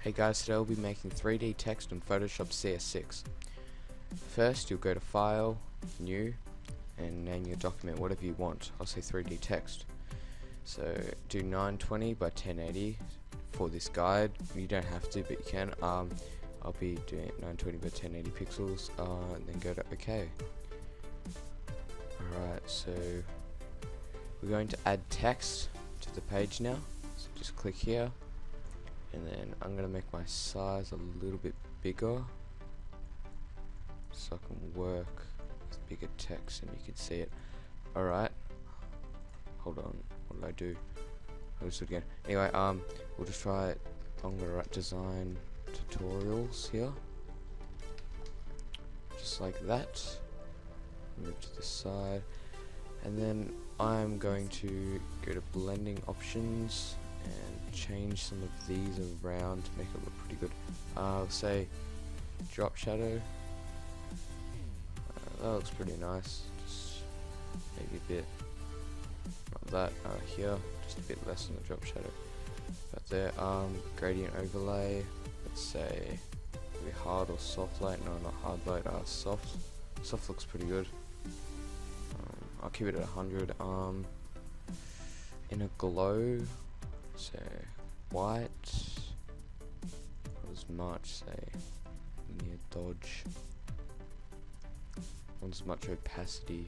Hey guys, today we'll be making 3D text in Photoshop CS6. First, you'll go to File, New, and name your document whatever you want. I'll say 3D text. So do 920 by 1080 for this guide. You don't have to, but you can. I'll be doing 920 by 1080 pixels, and then go to OK. Alright, so we're going to add text to the page now. So just click here. And then I'm going to make my size a little bit bigger so I can work with bigger text and you can see it. Alright. Hold on. What did I do? I'll just do it again. Anyway, we'll just try it. I'm going to write design tutorials here. Just like that. Move to the side. And then I'm going to go to blending options and change some of these around to make it look pretty good. I'll say drop shadow. That looks pretty nice. Just maybe a bit of that here, just a bit less on the drop shadow. But there, gradient overlay. Let's say maybe hard or soft light. No, not hard light. Soft. Soft looks pretty good. I'll keep it at 100. In a glow. So white, not as much, say linear dodge, not as much opacity,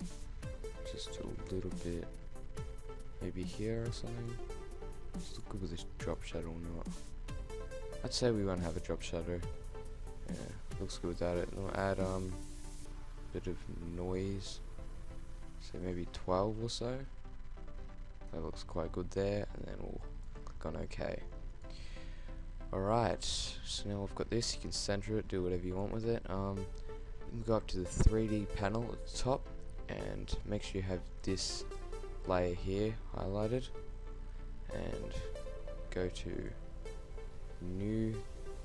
just a little bit, maybe here or something. Just look good with this drop shadow or not. I'd say we won't have a drop shadow. Yeah, looks good without it. And we'll add a bit of noise, so maybe 12 or so. That looks quite good there, and then we'll on OK. Alright, so now we've got this. You can center it, do whatever you want with it. You can go up to the 3D panel at the top and make sure you have this layer here highlighted, and go to New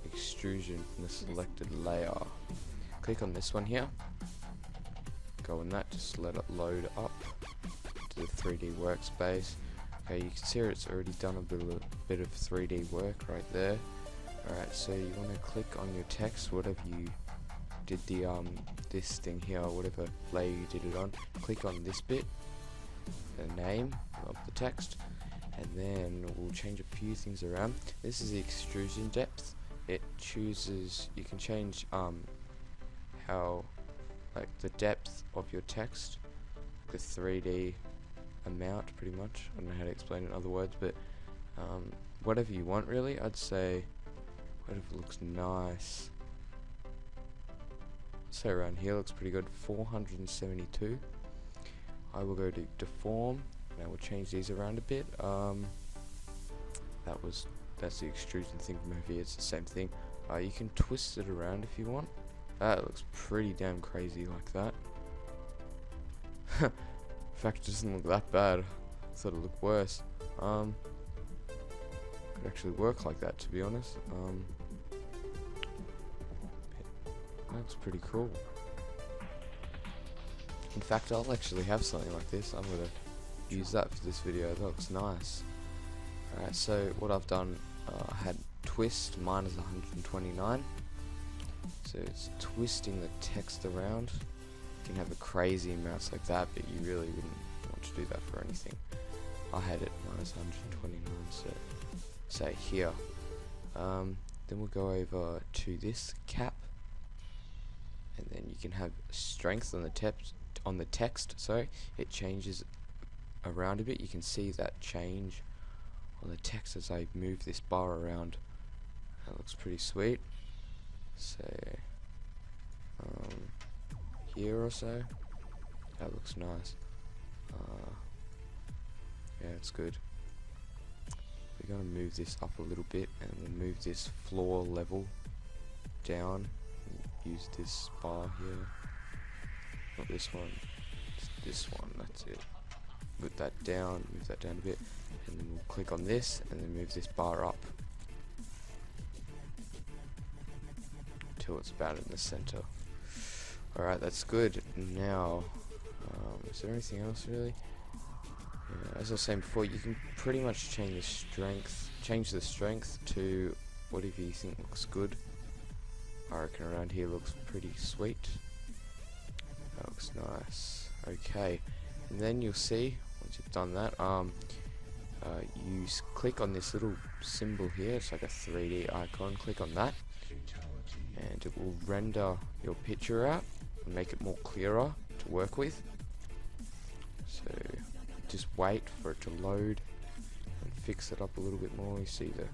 Extrusion in the selected layer. Click on this one here. Go on that, just let it load up to the 3D workspace. Okay, you can see it's already done a bit of 3D work right there. Alright, so you want to click on your text, whatever you did the this thing here, whatever layer you did it on. Click on this bit, the name of the text, and then we'll change a few things around. This is the extrusion depth. It chooses, you can change how, like, the depth of your text, the 3D amount, pretty much. I don't know how to explain it in other words, but whatever you want, really. I'd say whatever looks nice. So around here looks pretty good. 472. I will go to deform, and I will change these around a bit. That's the extrusion thing from over here. It's the same thing. You can twist it around if you want. That looks pretty damn crazy like that. In fact, it doesn't look that bad. I thought it looked worse. Could actually work like that, to be honest. That's pretty cool. In fact, I'll actually have something like this. I'm gonna use that for this video. That looks nice. Alright, so what I've done, I had twist, mine is 129. So it's twisting the text around. You can have a crazy amounts like that, but you really wouldn't want to do that for anything. I had it minus 129, so say here. Then we'll go over to this cap, and then you can have strength on the text. Sorry, it changes around a bit. You can see that change on the text as I move this bar around. That looks pretty sweet. So here or so. That looks nice. Yeah, it's good. We're going to move this up a little bit, and we'll move this floor level down. Use this bar here. Not this one. It's this one. That's it. Move that down. Move that down a bit, and then we'll click on this, and then move this bar up until it's about in the center. Alright, that's good. Now, is there anything else really? Yeah, as I was saying before, you can pretty much change the strength to whatever you think looks good. I reckon around here looks pretty sweet. That looks nice. Okay, and then you'll see once you've done that, you click on this little symbol here. It's like a 3D icon. Click on that, and it will render your picture out and make it more clearer to work with. So just wait for it to load and fix it up a little bit more. You see the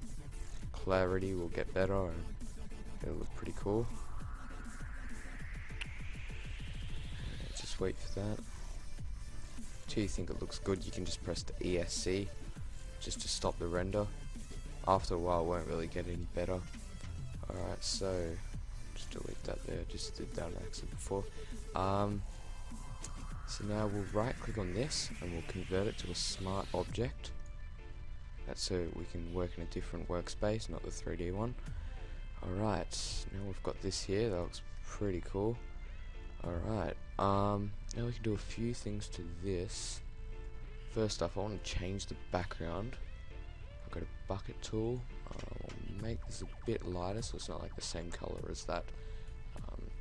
clarity will get better and it'll look pretty cool. Just wait for that. Till you think it looks good, you can just press the ESC just to stop the render. After a while it won't really get any better. Alright, so just delete that there, just did that on accident before. So now we'll right click on this and we'll convert it to a smart object. That's so we can work in a different workspace, not the 3D one. Alright, now we've got this here, that looks pretty cool. Alright, now we can do a few things to this. First off, I want to change the background. I've got a bucket tool. I'll make this a bit lighter so it's not like the same color as that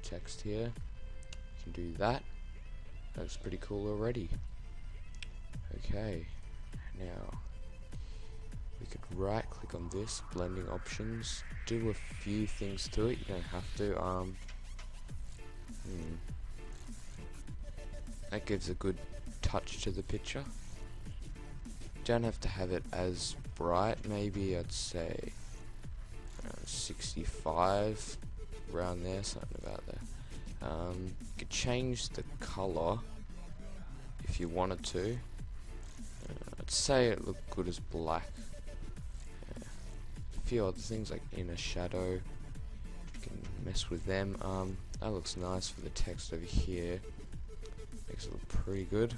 text here. You can do that. That looks pretty cool already. Okay, now we could right click on this, blending options, do a few things to it. You don't have to. That gives a good touch to the picture. Don't have to have it as bright. Maybe I'd say 65, around there, something about there. You could change the color if you wanted to. I'd say it looked good as black. A few other things like inner shadow, you can mess with them. That looks nice for the text over here. Makes it look pretty good.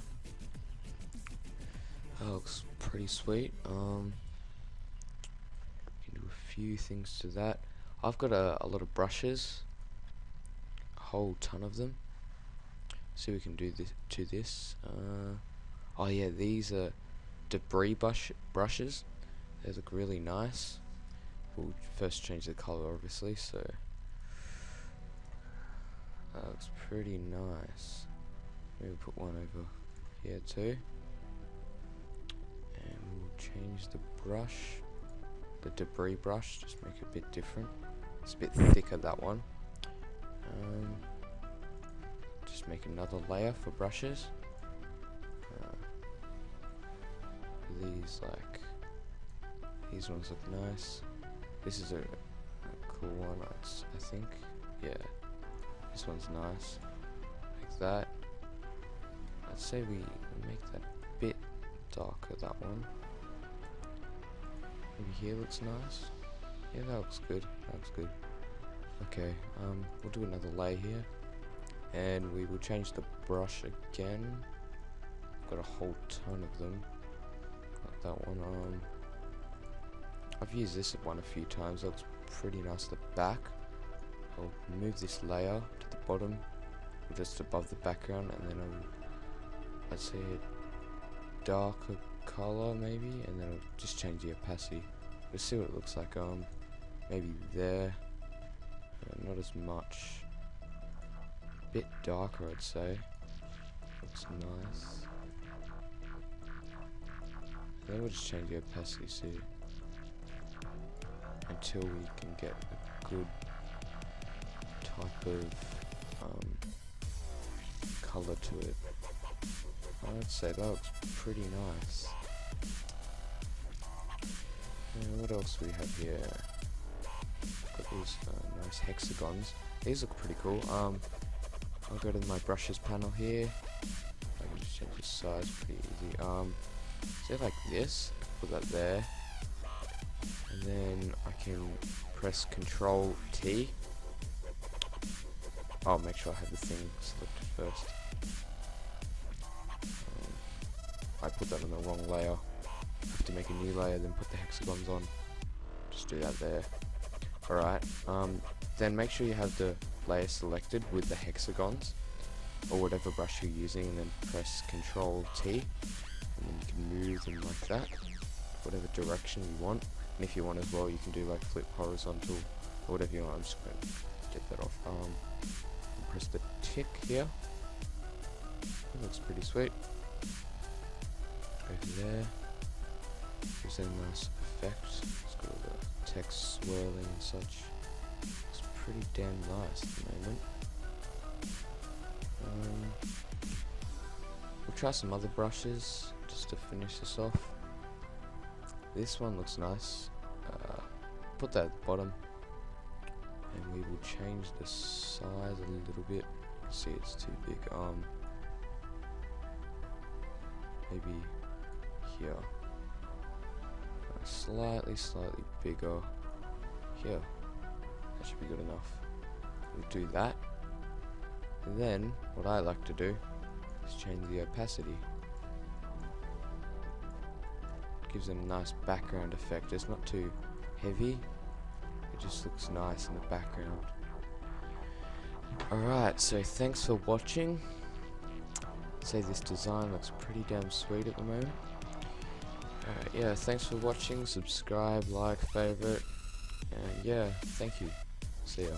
That looks pretty sweet. You can do a few things to that. I've got a lot of brushes, a whole ton of them. So we can do this to this. Oh yeah, these are debris brushes. They look really nice. We'll first change the color, obviously. So that looks pretty nice. Maybe put one over here too. And we'll change the brush, the debris brush, just make it a bit different. It's a bit thicker, that one. Just make another layer for brushes. These ones look nice. This is a cool one, I think. Yeah, this one's nice. Like that. I'd say we make that a bit darker, that one. Maybe here looks nice. Yeah, that looks good. That looks good. Okay, we'll do another layer here. And we will change the brush again. Got a whole ton of them. Got that one. I've used this one a few times. That looks pretty nice at the back. I'll move this layer to the bottom, just above the background, and then I'd say a darker color maybe, and then I'll just change the opacity. We'll see what it looks like. Maybe there. Not as much. A bit darker, I'd say. Looks nice. Then we'll just change the opacity, see, until we can get a good type of color to it. I'd say that looks pretty nice. What else do we have here? Got these nice hexagons. These look pretty cool. I'll go to my brushes panel here. I can just change the size pretty easy. Say like this, put that there, and then I can press Control T. I'll make sure I have the thing selected first. I put that on the wrong layer. I have to make a new layer, then put the hexagons on. Just do that there. Alright, then make sure you have the layer selected with the hexagons, or whatever brush you're using, and then press Control T, and then you can move them like that, whatever direction you want. And if you want as well, you can do like flip horizontal or whatever you want. I'm just going to get that off. Press the tick here. That looks pretty sweet. Over there. Gives a nice effect. It's got all the text swirling and such. It's pretty damn nice at the moment. We'll try some other brushes just to finish this off. This one looks nice. Put that at the bottom, and we will change the size a little bit. See, it's too big. Maybe here. Slightly bigger. Here. That should be good enough. We'll do that. And then, what I like to do is change the opacity. Gives it a nice background effect. It's not too heavy. It just looks nice in the background. Alright, so thanks for watching. I'd say this design looks pretty damn sweet at the moment. Yeah, thanks for watching. Subscribe, like, favorite. And yeah, thank you. See ya.